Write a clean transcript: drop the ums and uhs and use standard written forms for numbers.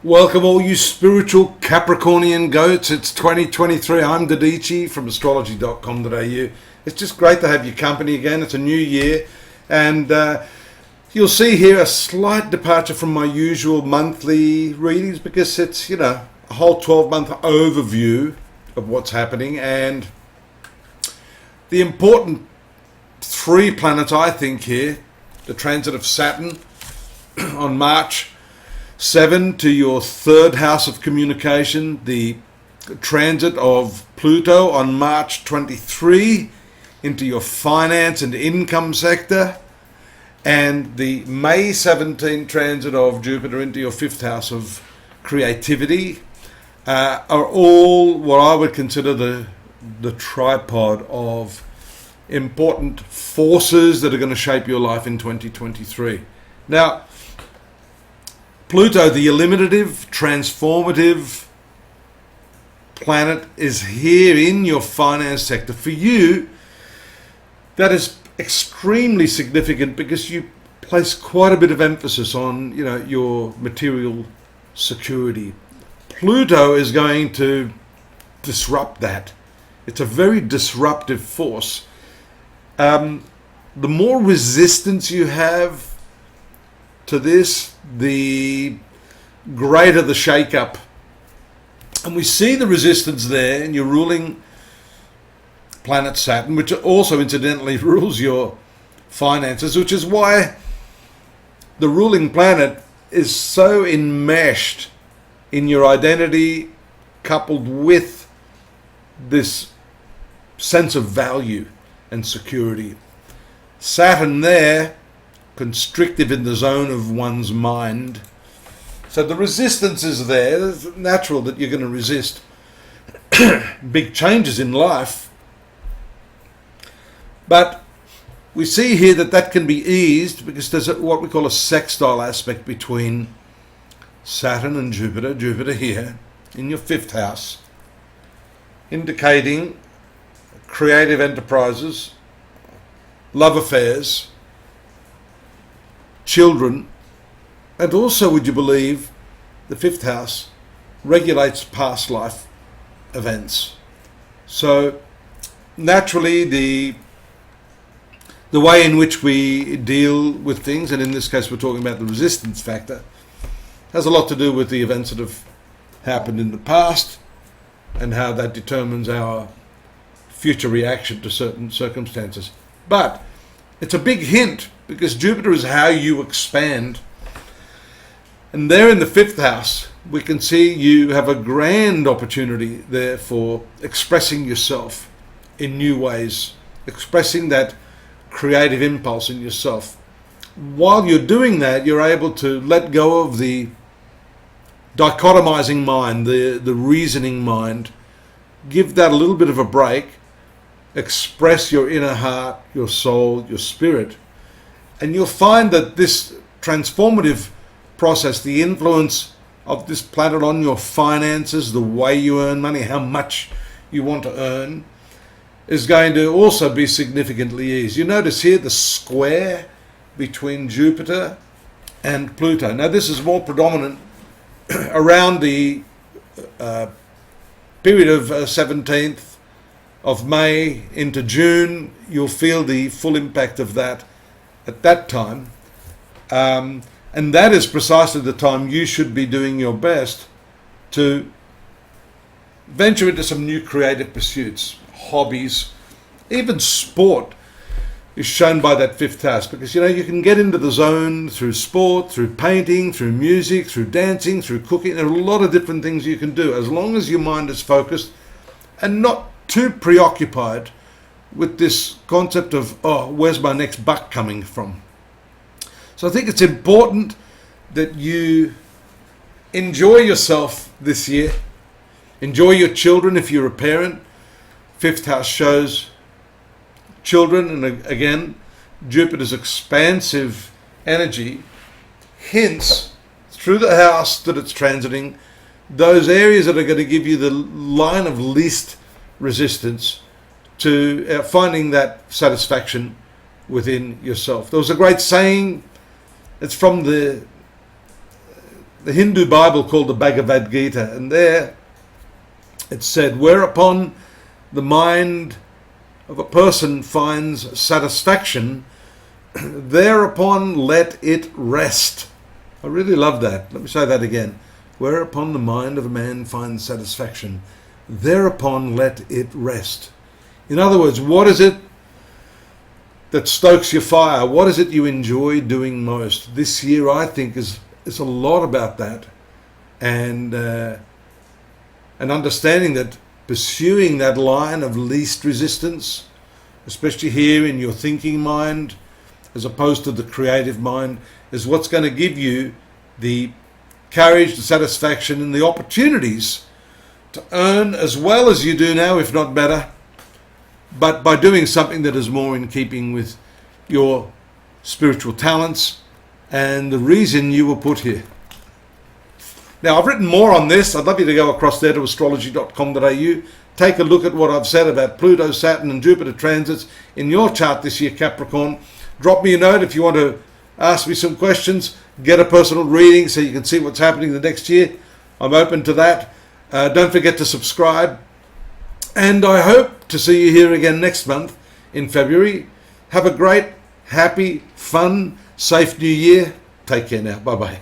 Welcome all you spiritual Capricornian goats. It's 2023. I'm Dadhichi from astrology.com.au. It's just great to have your company again. It's a new year, and you'll see here a slight departure from my usual monthly readings because it's, a whole 12-month overview of what's happening, and the important three planets I think here: the transit of Saturn on March 7 to your third house of communication, the transit of Pluto on March 23 into your finance and income sector, and the May 17 transit of Jupiter into your fifth house of creativity are all what I would consider the tripod of important forces that are going to shape your life in 2023. Now, Pluto, the eliminative, transformative planet, is here in your finance sector. For you, that is extremely significant because you place quite a bit of emphasis on, your material security. Pluto is going to disrupt that. It's a very disruptive force. The more resistance you have to this, the greater the shake-up. And we see the resistance there in your ruling planet Saturn, which also incidentally rules your finances, which is why the ruling planet is so enmeshed in your identity, coupled with this sense of value and security. Saturn there, constrictive in the zone of one's mind. So the resistance is there. It's natural that you're going to resist big changes in life. But we see here that can be eased because there's what we call a sextile aspect between Saturn and Jupiter. Jupiter here in your fifth house, indicating creative enterprises, love affairs, children, and also, would you believe, the fifth house regulates past life events. So naturally the way in which we deal with things, and in this case we're talking about the resistance factor, has a lot to do with the events that have happened in the past and how that determines our future reaction to certain circumstances. But it's a big hint because Jupiter is how you expand. And there in the fifth house, we can see you have a grand opportunity there for expressing yourself in new ways, expressing that creative impulse in yourself. While you're doing that, you're able to let go of the dichotomizing mind, the reasoning mind, give that a little bit of a break, express your inner heart, your soul, your spirit. And you'll find that this transformative process, the influence of this planet on your finances, the way you earn money, how much you want to earn, is going to also be significantly eased. You notice here the square between Jupiter and Pluto. Now this is more predominant around the period of 17th of May into June. You'll feel the full impact of that at that time, and that is precisely the time you should be doing your best to venture into some new creative pursuits, hobbies, even sport is shown by that fifth house, because you can get into the zone through sport, through painting, through music, through dancing, through cooking. There are a lot of different things you can do as long as your mind is focused and not too preoccupied with this concept of, where's my next buck coming from? So I think it's important that you enjoy yourself this year. Enjoy your children if you're a parent. Fifth house shows children, and again, Jupiter's expansive energy hints through the house that it's transiting those areas that are going to give you the line of least resistance to finding that satisfaction within yourself. There was a great saying, it's from the the Hindu Bible called the Bhagavad Gita, and there it said, whereupon the mind of a person finds satisfaction, thereupon let it rest. I really love that. Let me say that again. Whereupon the mind of a man finds satisfaction, thereupon let it rest. In other words, what is it that stokes your fire? What is it you enjoy doing most? This year, I think, is a lot about that, and understanding that pursuing that line of least resistance, especially here in your thinking mind, as opposed to the creative mind, is what's going to give you the courage, the satisfaction, and the opportunities to earn as well as you do now, if not better, but by doing something that is more in keeping with your spiritual talents and the reason you were put here. Now, I've written more on this. I'd love you to go across there to astrology.com.au. Take a look at what I've said about Pluto, Saturn and Jupiter transits in your chart this year, Capricorn. Drop me a note if you want to ask me some questions, get a personal reading so you can see what's happening the next year. I'm open to that. Don't forget to subscribe. And I hope to see you here again next month in February. Have a great, happy, fun, safe new year. Take care now. Bye-bye.